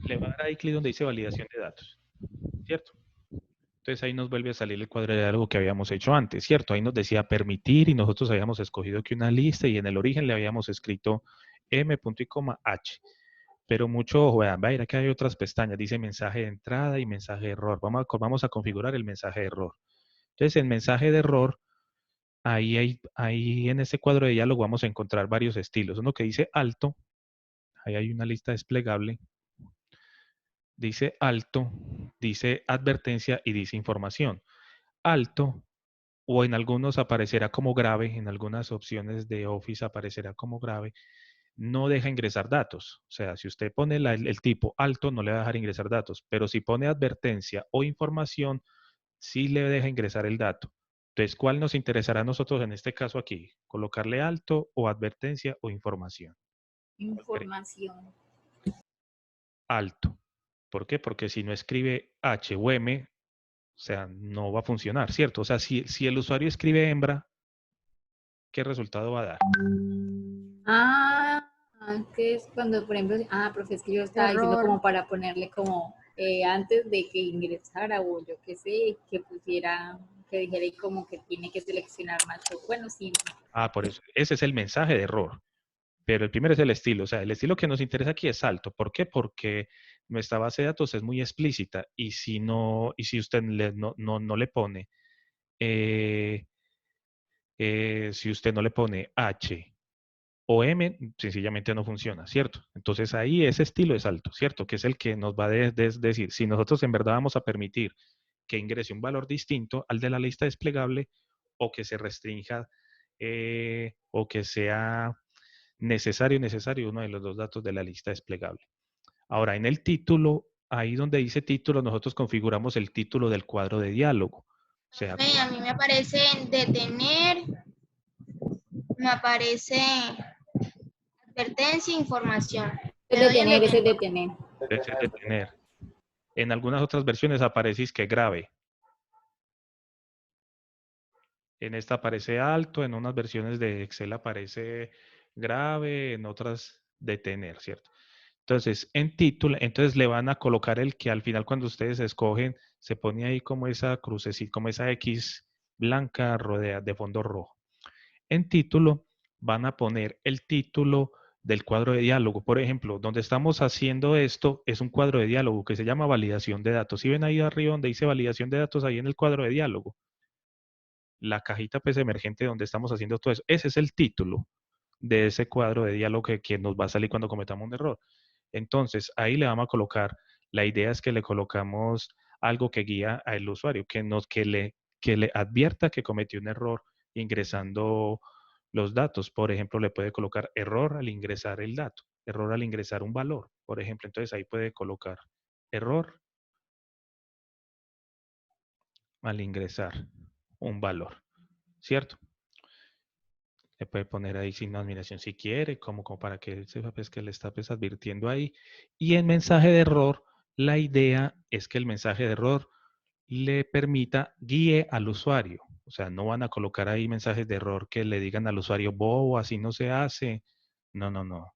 le va a dar ahí clic donde dice validación de datos, ¿cierto? Entonces ahí nos vuelve a salir el cuadro de diálogo que habíamos hecho antes, ¿cierto? Ahí nos decía permitir y nosotros habíamos escogido que una lista y en el origen le habíamos escrito m punto y coma h. Pero mucho ojo, vean, va a ir aquí hay otras pestañas, dice mensaje de entrada y mensaje de error. Vamos a configurar el mensaje de error. Entonces, el mensaje de error, ahí en este cuadro de diálogo vamos a encontrar varios estilos. Uno que dice alto, ahí hay una lista desplegable, dice alto, dice advertencia y dice información. Alto, o en algunos aparecerá como grave, en algunas opciones de Office aparecerá como grave, no deja ingresar datos. O sea, si usted pone el tipo alto, no le va a dejar ingresar datos, pero si pone advertencia o información, sí le deja ingresar el dato. Entonces, ¿cuál nos interesará a nosotros en este caso aquí? ¿Colocarle alto o advertencia o información? Información. Alto. ¿Por qué? Porque si no escribe H o M, o sea, no va a funcionar, ¿cierto? O sea, si el usuario escribe hembra, ¿qué resultado va a dar? Ah, que es cuando, por ejemplo, profe, es que yo estaba diciendo Error. como para ponerle como antes de que ingresara o yo qué sé, que pusiera, que dijera ahí como que tiene que seleccionar macho. Bueno, sí. Por eso, ese es el mensaje de error. Pero el primero es el estilo. O sea, el estilo que nos interesa aquí es alto. ¿Por qué? Porque nuestra base de datos es muy explícita y si no, y si usted no le pone, si usted no le pone H o M, sencillamente no funciona, ¿cierto? Entonces ahí ese estilo es alto, ¿cierto? Que es el que nos va a decir, si nosotros en verdad vamos a permitir que ingrese un valor distinto al de la lista desplegable o que se restrinja o que sea necesario uno de los dos datos de la lista desplegable. Ahora, en el título, ahí donde dice título, nosotros configuramos el título del cuadro de diálogo. O sea, A mí me aparece detener, me aparece advertencia, información. Es Le doy en detener, ese es detener. detener. ese es detener. En algunas otras versiones aparece que grave. En esta aparece alto, en unas versiones de Excel aparece grave, en otras detener, ¿cierto? Entonces, en título, entonces le van a colocar el que al final cuando ustedes escogen, se pone ahí como esa crucecita, como esa X blanca rodea de fondo rojo. En título van a poner el título del cuadro de diálogo. Por ejemplo, donde estamos haciendo esto es un cuadro de diálogo que se llama validación de datos. Si ven ahí arriba donde dice validación de datos, ahí en el cuadro de diálogo, la cajita pues emergente donde estamos haciendo todo eso, ese es el título de ese cuadro de diálogo que nos va a salir cuando cometamos un error. Entonces, ahí le vamos a colocar, la idea es que le colocamos algo que guía al usuario, que le advierta que cometió un error ingresando los datos. Por ejemplo, le puede colocar error al ingresar el dato, error al ingresar un valor, por ejemplo. Entonces, ahí puede colocar error al ingresar un valor, ¿cierto? Le puede poner ahí sin admiración si quiere, como para que él sepa pues, que le está pues, advirtiendo ahí. Y en mensaje de error, la idea es que el mensaje de error le permita guíe al usuario. O sea, no van a colocar ahí mensajes de error que le digan al usuario, bobo, así no se hace. No, no, no.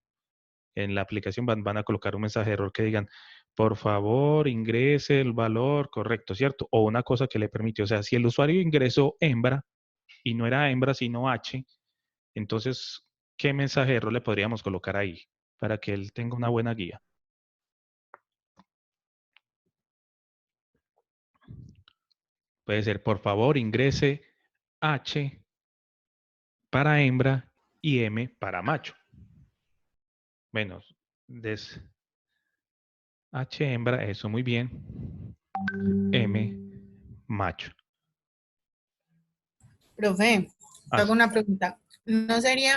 En la aplicación van a colocar un mensaje de error que digan, por favor, ingrese el valor correcto, ¿cierto? O una cosa que le permite. O sea, si el usuario ingresó hembra y no era hembra, sino H, entonces, ¿qué mensaje de error le podríamos colocar ahí para que él tenga una buena guía? Puede ser, por favor, ingrese H para hembra y M para macho. Menos, H hembra, eso muy bien. M macho. Profe, hago Así. una pregunta. ¿No sería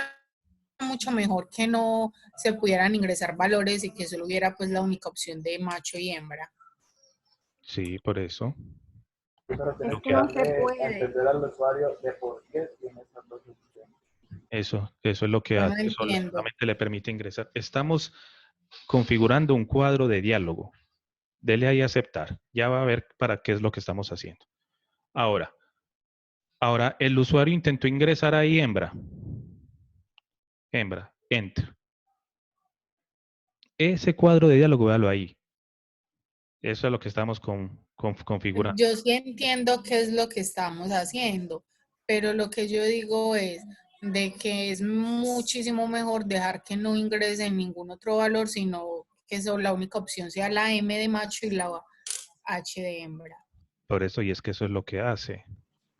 mucho mejor que no se pudieran ingresar valores y que solo hubiera pues la única opción de macho y hembra? Sí, por eso. Pero Es tienes que que no se darle a puede. entender al usuario de por qué tiene esas dos opciones. Eso es lo que Yo no hace. entiendo. Solamente le permite ingresar. Estamos configurando un cuadro de diálogo. Dele ahí a aceptar. Ya va a ver para qué es lo que estamos haciendo. Ahora, el usuario intentó ingresar ahí hembra. Hembra, enter. Ese cuadro de diálogo, véalo ahí. Eso es lo que estamos configurando. Yo sí entiendo qué es lo que estamos haciendo, pero lo que yo digo es de que es muchísimo mejor dejar que no ingrese ningún otro valor, sino que eso, la única opción sea la M de macho y la H de hembra. Por eso, y es que eso es lo que hace.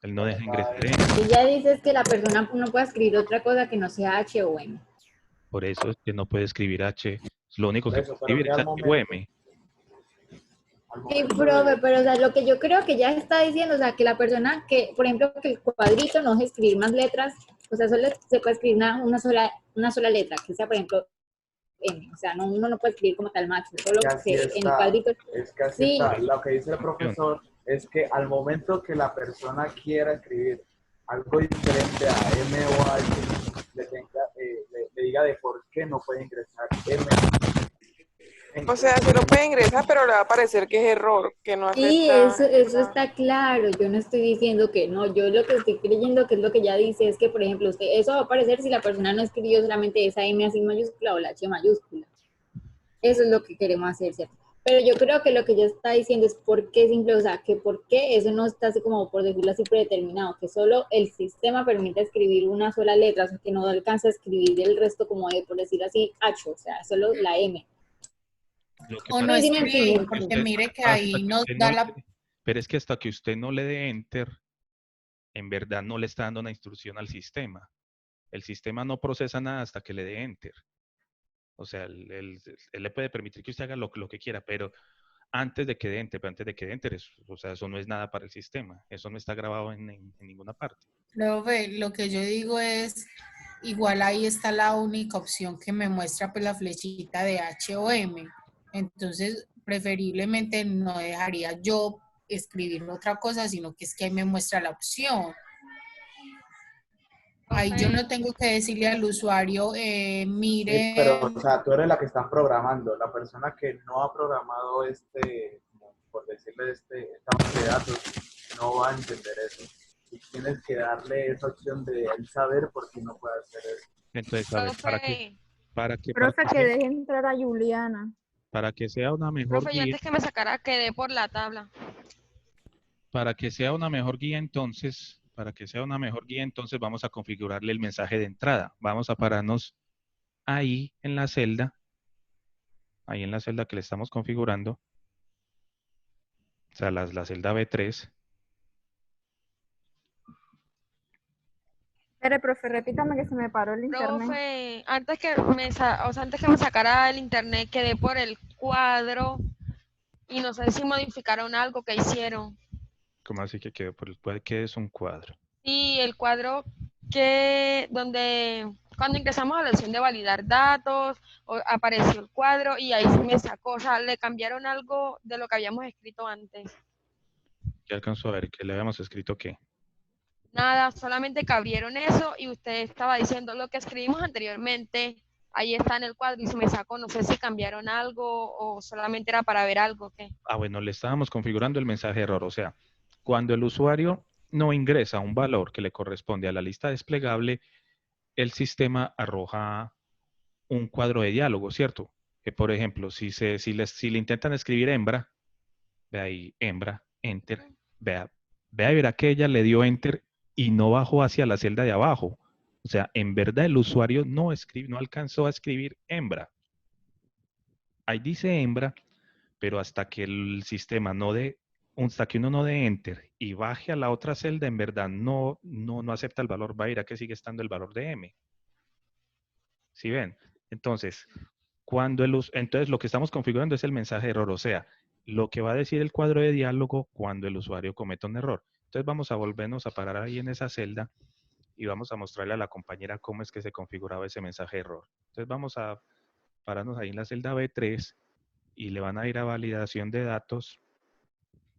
Él no deja ingresar Está M. Y ya dices que la persona no puede escribir otra cosa que no sea H o M. Por eso es que no puede escribir H. Lo único por que eso, puede pero escribir que es al H o momento, M. al Sí, momento profe, de, pero o sea, lo que yo creo que ya está diciendo, o sea, que la persona que, por ejemplo, que el cuadrito no deje escribir más letras, o sea, solo se puede escribir una sola letra, que sea, por ejemplo, M. O sea, no, uno no puede escribir como tal macho, solo que que así en el está, cuadrito. es que así Sí, está. Lo que dice el Opción. profesor es que al momento que la persona quiera escribir algo diferente a M o a H, le diga de por qué no puede ingresar M. O sea, se lo puede ingresar, pero le va a parecer que es error, que no sí, acepta eso esa. está claro. Yo no estoy diciendo que no. Yo lo que estoy creyendo que es lo que ya dice es que, por ejemplo, usted, eso va a aparecer si la persona no escribió solamente esa M así mayúscula o la H mayúscula. Eso es lo que queremos hacer, ¿cierto? Pero yo creo que lo que ella está diciendo es por qué simple, o sea, que por qué eso no está así como, por decirlo así, predeterminado, que solo el sistema permite escribir una sola letra, o sea, que no alcanza a escribir el resto como de, por decirlo así, H, o sea, solo la M. Lo que O pasa no No, sí me es que entienden, escribir, hasta que porque usted, mire que hasta ahí que nos usted no da le, la... pero es que hasta que usted no le dé enter, en verdad no le está dando una instrucción al sistema. El sistema no procesa nada hasta que le dé enter. O sea, él le puede permitir que usted haga lo que quiera, pero antes de que dé enter, pero antes de que dé enter, o sea, eso no es nada para el sistema. Eso no está grabado en ninguna parte. Profe, lo que yo digo es, igual ahí está la única opción que me muestra pues la flechita de H o M. Entonces, preferiblemente no dejaría yo escribir otra cosa, sino que es que ahí me muestra la opción. Ahí yo Profe, no tengo que decirle al usuario, Sí, pero, o mire, sea, tú eres la que están programando. La persona que no ha programado como por decirle, esta base de datos, no va a entender eso. Y tienes que darle esa opción de él saber por qué no puede hacer eso. Entonces, a ver, ¿para qué? profe, Para Profe, que que sea, deje entrar a Juliana. para que sea una mejor profe, yo guía, antes que me sacara quedé por la tabla. para que sea una mejor guía, entonces, vamos a configurarle el mensaje de entrada. Vamos a pararnos ahí en la celda, que le estamos configurando, o sea, la celda B3. Espere, profe, repítame que se me paró el internet. Profe, antes que me sacara el internet quedé por el cuadro y no sé si modificaron algo que hicieron. ¿Cómo así que quedó por el cuadro? ¿Qué es un cuadro? Sí, el cuadro donde cuando ingresamos a la opción de validar datos, apareció el cuadro y ahí me sacó, o sea, le cambiaron algo de lo que habíamos escrito antes. ¿Qué alcanzó a ver? ¿Que le habíamos escrito qué? Nada, solamente que abrieron eso y usted estaba diciendo lo que escribimos anteriormente, ahí está en el cuadro y se me sacó, no sé si cambiaron algo o solamente era para ver algo, ¿qué? Ah, bueno, le estábamos configurando el mensaje de error. O sea, cuando el usuario no ingresa un valor que le corresponde a la lista desplegable, el sistema arroja un cuadro de diálogo, ¿cierto? Que por ejemplo, si le intentan escribir hembra, ve ahí, hembra, enter, vea y verá que ella le dio enter y no bajó hacia la celda de abajo. O sea, en verdad el usuario no alcanzó a escribir hembra. Ahí dice hembra, pero hasta que el sistema hasta que uno no dé enter y baje a la otra celda, en verdad no acepta el valor, va a ir a que sigue estando el valor de M. ¿Sí ven? Entonces, entonces lo que estamos configurando es el mensaje de error, o sea, lo que va a decir el cuadro de diálogo cuando el usuario cometa un error. Entonces vamos a volvernos a parar ahí en esa celda y vamos a mostrarle a la compañera cómo es que se configuraba ese mensaje de error. Entonces vamos a pararnos ahí en la celda B3 y le van a ir a validación de datos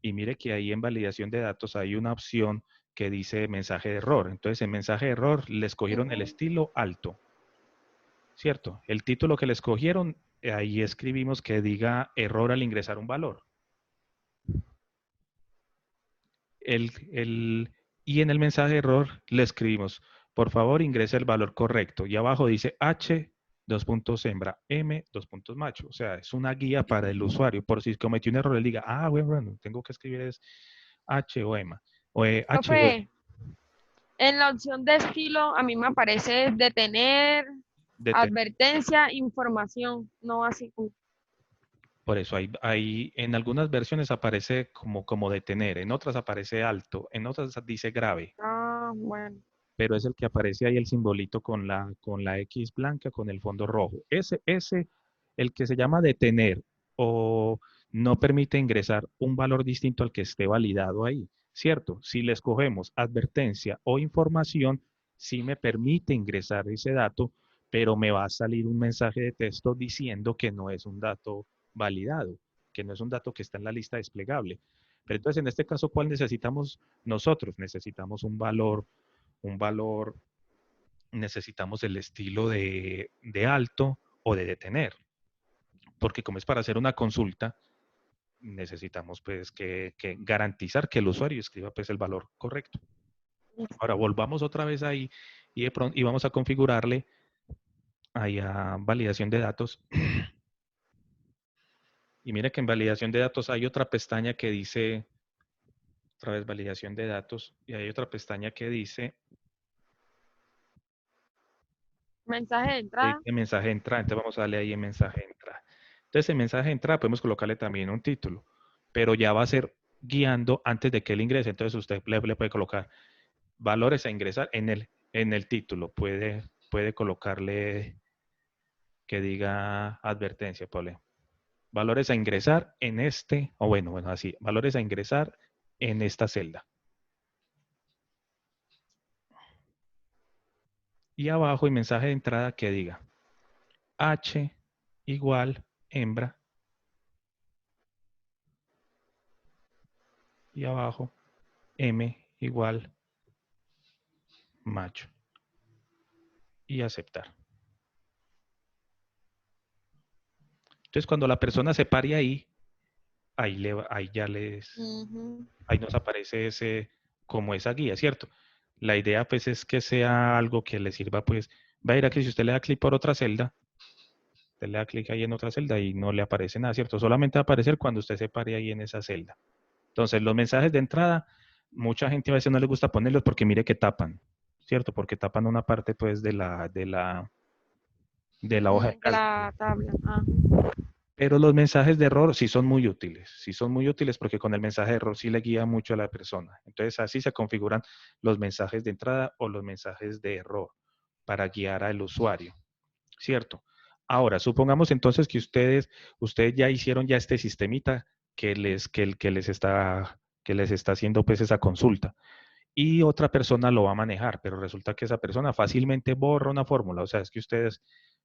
y mire que ahí en validación de datos hay una opción que dice mensaje de error. Entonces en mensaje de error le escogieron el estilo alto. ¿Cierto? El título que le escogieron, ahí escribimos que diga error al ingresar un valor. Y en el mensaje de error le escribimos, por favor ingrese el valor correcto. Y abajo dice H dos puntos hembra, M, dos puntos macho. O sea, es una guía para el usuario. Por si cometió un error, él diga, ah, bueno, tengo que escribir es H o M. O H o M. Profe, en la opción de estilo, a mí me aparece detener, advertencia, información, no así. Por eso en algunas versiones aparece como detener, en otras aparece alto, en otras dice grave, Ah, bueno. pero es el que aparece ahí el simbolito con la X blanca con el fondo rojo. Ese, el que se llama detener o no permite ingresar un valor distinto al que esté validado ahí, ¿cierto? Si le escogemos advertencia o información, sí me permite ingresar ese dato, pero me va a salir un mensaje de texto diciendo que no es un dato validado, que no es un dato que está en la lista desplegable. Pero entonces, en este caso, ¿cuál necesitamos nosotros? Necesitamos un valor, necesitamos el estilo de alto o de detener, porque como es para hacer una consulta, necesitamos pues que garantizar que el usuario escriba pues el valor correcto. Ahora volvamos otra vez ahí y vamos a configurarle ahí a validación de datos. Y mire que en validación de datos hay otra pestaña que dice, otra vez validación de datos, y hay otra pestaña que dice Mensaje de entrada. mensaje de entrada. Entonces vamos a darle ahí en mensaje de entrada. Entonces en mensaje de entrada podemos colocarle también un título, pero ya va a ser guiando antes de que él ingrese. Entonces usted le puede colocar valores a ingresar en el título. Puede colocarle que diga advertencia, Pablo. Valores a ingresar en este, o bueno, así, valores a ingresar en esta celda. Y abajo en mensaje de entrada que diga H igual hembra. Y abajo M igual macho. Y aceptar. Entonces cuando la persona se pare ahí, ahí ya ahí nos aparece como esa guía, ¿cierto? La idea pues es que sea algo que le sirva pues, va a ir aquí si usted le da clic por otra celda, usted le da clic ahí en otra celda y no le aparece nada, ¿cierto? Solamente va a aparecer cuando usted se pare ahí en esa celda. Entonces los mensajes de entrada, mucha gente a veces no le gusta ponerlos porque mire que tapan, ¿cierto? Porque tapan una parte pues de la hoja de cálculo. La tabla. Pero los mensajes de error sí son muy útiles porque con el mensaje de error sí le guía mucho a la persona. Entonces así se configuran los mensajes de entrada o los mensajes de error para guiar al usuario, ¿cierto? Ahora, supongamos entonces que ustedes ya hicieron ya este sistemita que les está haciendo pues esa consulta y otra persona lo va a manejar, pero resulta que esa persona fácilmente borra una fórmula, o sea, es que ustedes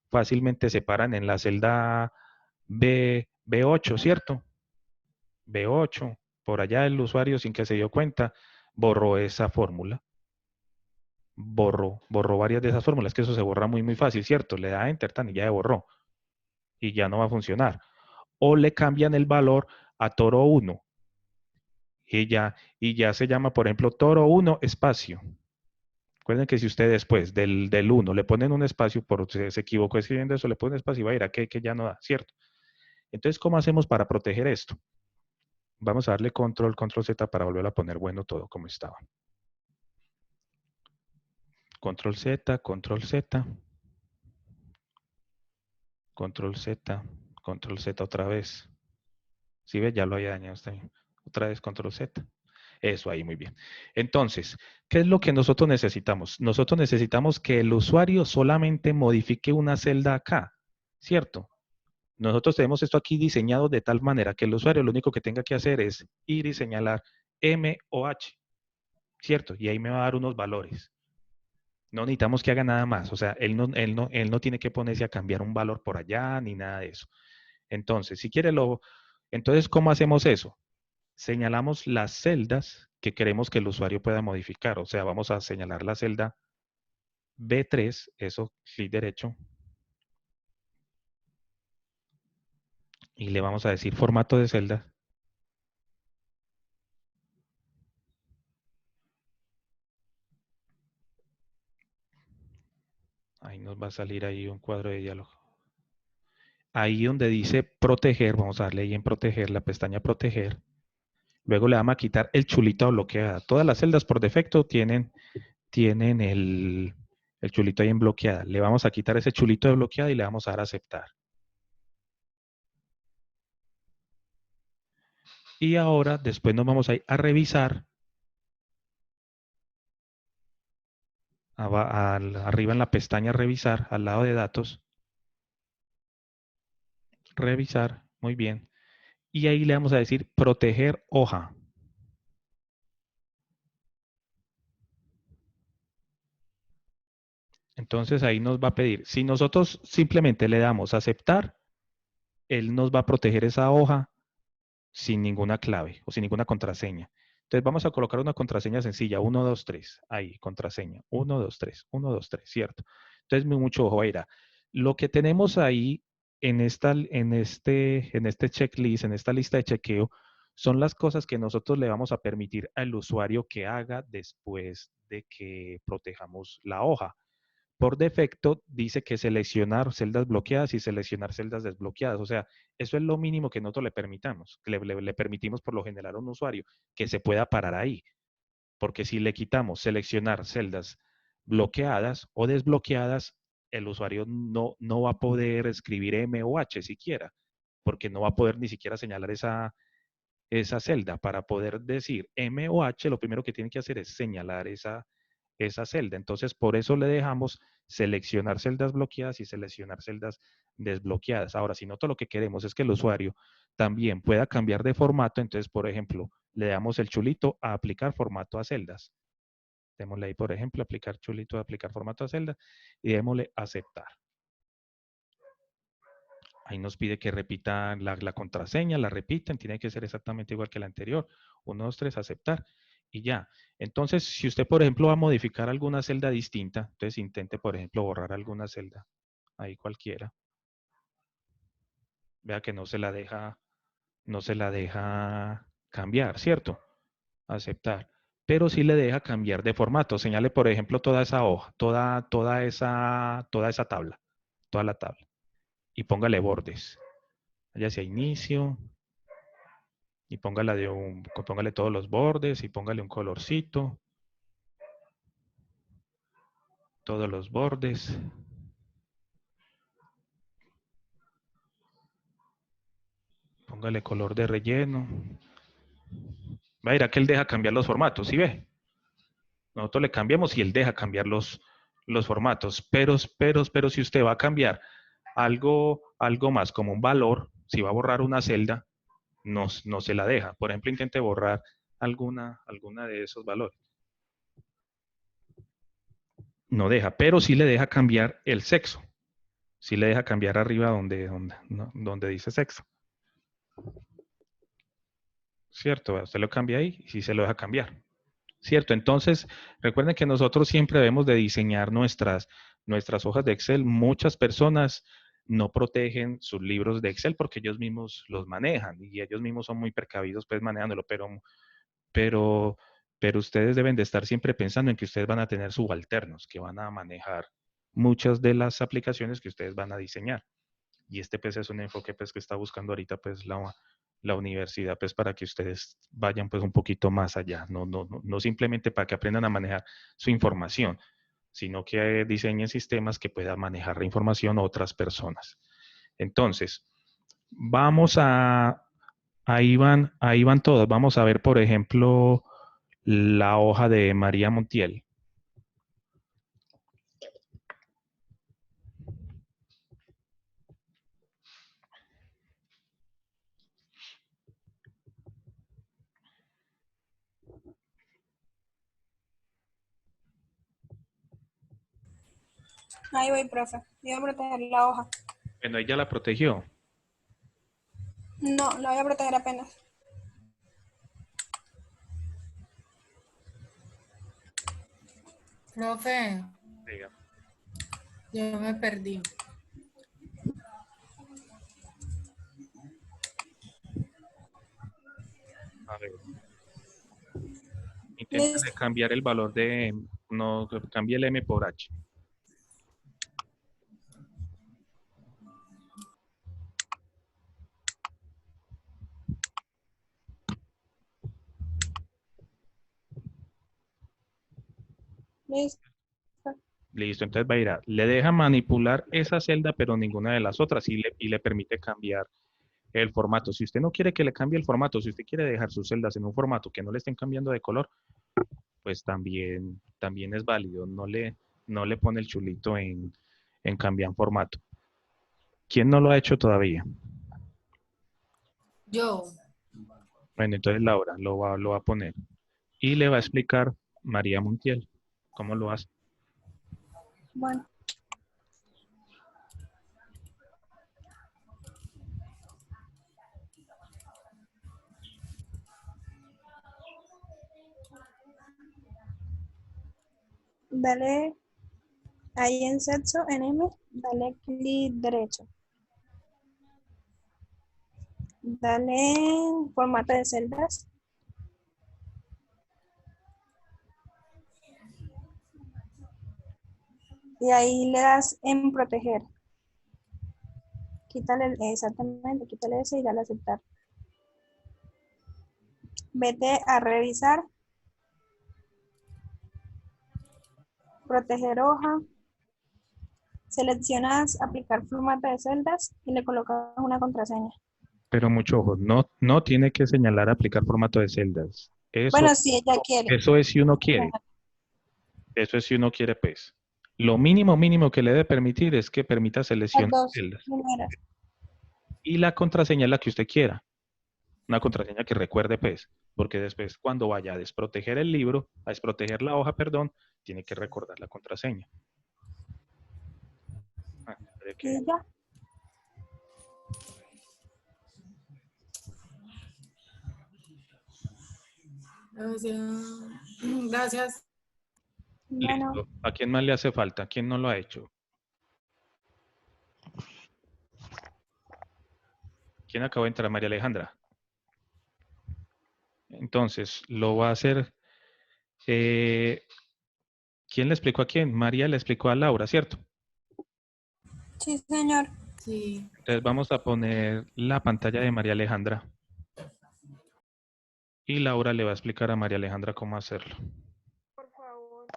fácilmente se paran en la celda B8, ¿cierto? B8, por allá el usuario sin que se dio cuenta, borró esa fórmula. Borró varias de esas fórmulas, que eso se borra muy, muy fácil, ¿cierto? Le da enter tan y ya se borró. Y ya no va a funcionar. O le cambian el valor a toro 1. Y ya se llama, por ejemplo, toro 1 espacio. Recuerden que si usted después del 1 le ponen un espacio, se equivocó escribiendo eso, le ponen un espacio y va a ir a que ya no da, ¿cierto? Entonces, ¿cómo hacemos para proteger esto? Vamos a darle control Z para volver a poner bueno todo como estaba. Control Z, control Z. Control Z, control Z otra vez. Si ve, ya lo había dañado usted. Otra vez control Z. Eso ahí, muy bien. Entonces, ¿qué es lo que nosotros necesitamos? Nosotros necesitamos que el usuario solamente modifique una celda acá, ¿cierto? Nosotros tenemos esto aquí diseñado de tal manera que el usuario lo único que tenga que hacer es ir y señalar M o H, ¿cierto? Y ahí me va a dar unos valores. No necesitamos que haga nada más. O sea, él no tiene que ponerse a cambiar un valor por allá ni nada de eso. Entonces, si quiere entonces, ¿cómo hacemos eso? Señalamos las celdas que queremos que el usuario pueda modificar. O sea, vamos a señalar la celda B3, eso, clic derecho. Y le vamos a decir formato de celda. Ahí nos va a salir ahí un cuadro de diálogo. Ahí donde dice proteger, vamos a darle ahí en proteger, la pestaña proteger. Luego le vamos a quitar el chulito a bloqueada. Todas las celdas por defecto tienen el chulito ahí en bloqueada. Le vamos a quitar ese chulito de bloqueada y le vamos a dar a aceptar. Y ahora, después nos vamos a ir a revisar. Arriba en la pestaña revisar, al lado de datos. Revisar, muy bien. Y ahí le vamos a decir proteger hoja. Entonces ahí nos va a pedir, si nosotros simplemente le damos a aceptar, él nos va a proteger esa hoja sin ninguna clave o sin ninguna contraseña. Entonces vamos a colocar una contraseña sencilla, 1, 2, 3, ahí, contraseña, 1, 2, 3, 1, 2, 3, ¿cierto? Entonces mucho ojo, Aira. Lo que tenemos ahí en este checklist, en esta lista de chequeo, son las cosas que nosotros le vamos a permitir al usuario que haga después de que protejamos la hoja. Por defecto dice que seleccionar celdas bloqueadas y seleccionar celdas desbloqueadas. O sea, eso es lo mínimo que nosotros le permitamos. Le permitimos por lo general a un usuario que se pueda parar ahí. Porque si le quitamos seleccionar celdas bloqueadas o desbloqueadas, el usuario no va a poder escribir M o H siquiera, porque no va a poder ni siquiera señalar esa celda. Para poder decir M o H, lo primero que tiene que hacer es señalar esa celda. Entonces, por eso le dejamos seleccionar celdas bloqueadas y seleccionar celdas desbloqueadas. Ahora, si nosotros lo que queremos es que el usuario también pueda cambiar de formato, entonces, por ejemplo, le damos el chulito a aplicar formato a celdas. Démosle ahí, por ejemplo, aplicar chulito a aplicar formato a celda y démosle aceptar. Ahí nos pide que repita la contraseña, la repiten, tiene que ser exactamente igual que la anterior. 1, 2, 3, aceptar. Y ya. Entonces, si usted, por ejemplo, va a modificar alguna celda distinta, entonces intente, por ejemplo, borrar alguna celda. Ahí cualquiera. Vea que no se la deja cambiar, ¿cierto? Aceptar. Pero sí le deja cambiar de formato. Señale, por ejemplo, toda esa hoja, toda esa tabla, toda la tabla. Y póngale bordes. Vaya hacia inicio. Y póngale todos los bordes y póngale un colorcito. Todos los bordes. Póngale color de relleno. Va a ir a que él deja cambiar los formatos, ¿sí ve? Nosotros le cambiamos y él deja cambiar los formatos. Pero si usted va a cambiar algo más como un valor, si va a borrar una celda, no se la deja. Por ejemplo, intente borrar alguna de esos valores. No deja, pero sí le deja cambiar el sexo. Sí le deja cambiar arriba donde dice sexo. ¿Cierto? Usted lo cambia ahí y sí se lo deja cambiar. ¿Cierto? Entonces, recuerden que nosotros siempre debemos de diseñar nuestras hojas de Excel. Muchas personas no protegen sus libros de Excel porque ellos mismos los manejan y ellos mismos son muy precavidos pues manejándolo, pero ustedes deben de estar siempre pensando en que ustedes van a tener subalternos que van a manejar muchas de las aplicaciones que ustedes van a diseñar. Y este pues es un enfoque pues que está buscando ahorita pues la universidad pues para que ustedes vayan pues un poquito más allá, no simplemente para que aprendan a manejar su información, sino que diseñen sistemas que puedan manejar la información a otras personas. Entonces, ahí van todos. Vamos a ver, por ejemplo, la hoja de María Montiel. Ahí voy, profe. Voy a proteger la hoja. Bueno, ella la protegió. No, la voy a proteger apenas. Profe, Diga. yo me perdí. A ver. Intenten cambiar el valor de, no, cambie el M por H. Listo. Listo, entonces va a ir a, le deja manipular esa celda, pero ninguna de las otras y le permite cambiar el formato. Si usted no quiere que le cambie el formato, si usted quiere dejar sus celdas en un formato que no le estén cambiando de color, pues también es válido. No le pone el chulito en cambiar formato. ¿Quién no lo ha hecho todavía? Yo. Bueno, entonces Laura lo va a poner. Y le va a explicar María Montiel cómo lo hace. Bueno, dale ahí en sexo, en M, dale clic derecho. Dale en formato de celdas. Y ahí le das en proteger. Quítale, exactamente, quítale ese y dale a aceptar. Vete a revisar, proteger hoja, seleccionas aplicar formato de celdas y le colocas una contraseña. Pero mucho ojo, no tiene que señalar aplicar formato de celdas. Bueno, si ella quiere. Eso es si uno quiere. Eso es si uno quiere, pues. Lo mínimo que le debe permitir es que permita Las seleccionar dos celdas. primeras. Y la contraseña es la que usted quiera. Una contraseña que recuerde, pues. Porque después, cuando vaya a desproteger el libro, a desproteger la hoja, perdón, tiene que recordar la contraseña. Espere que- Y ya. Gracias. Bueno, Listo. ¿A quién más le hace falta? ¿Quién no lo ha hecho? ¿Quién acabó de entrar? María Alejandra. Entonces, lo va a hacer. ¿Quién le explicó a quién? María le explicó a Laura, ¿cierto? sí, señor. Sí. Entonces vamos a poner la pantalla de María Alejandra. Y Laura le va a explicar a María Alejandra cómo hacerlo. Por favor.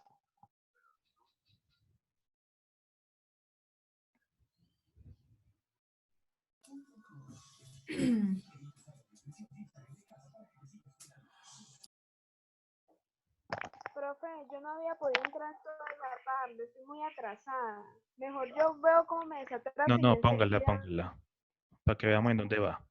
Profe, yo no había podido entrar toda la tarde, estoy muy atrasada. Mejor yo veo cómo me desatraso y No, póngala, enseguida. póngala. Para que veamos en dónde va.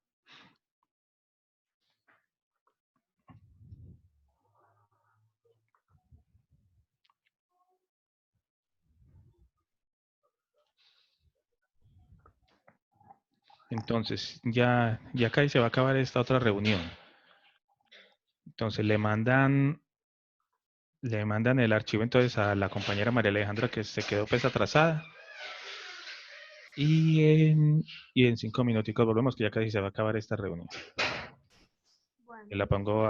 Entonces, ya casi se va a acabar esta otra reunión. Entonces, le mandan el archivo entonces a la compañera María Alejandra que se quedó pues atrasada. Y en 5 minuticos volvemos que ya casi se va a acabar esta reunión. Bueno. Y la pongo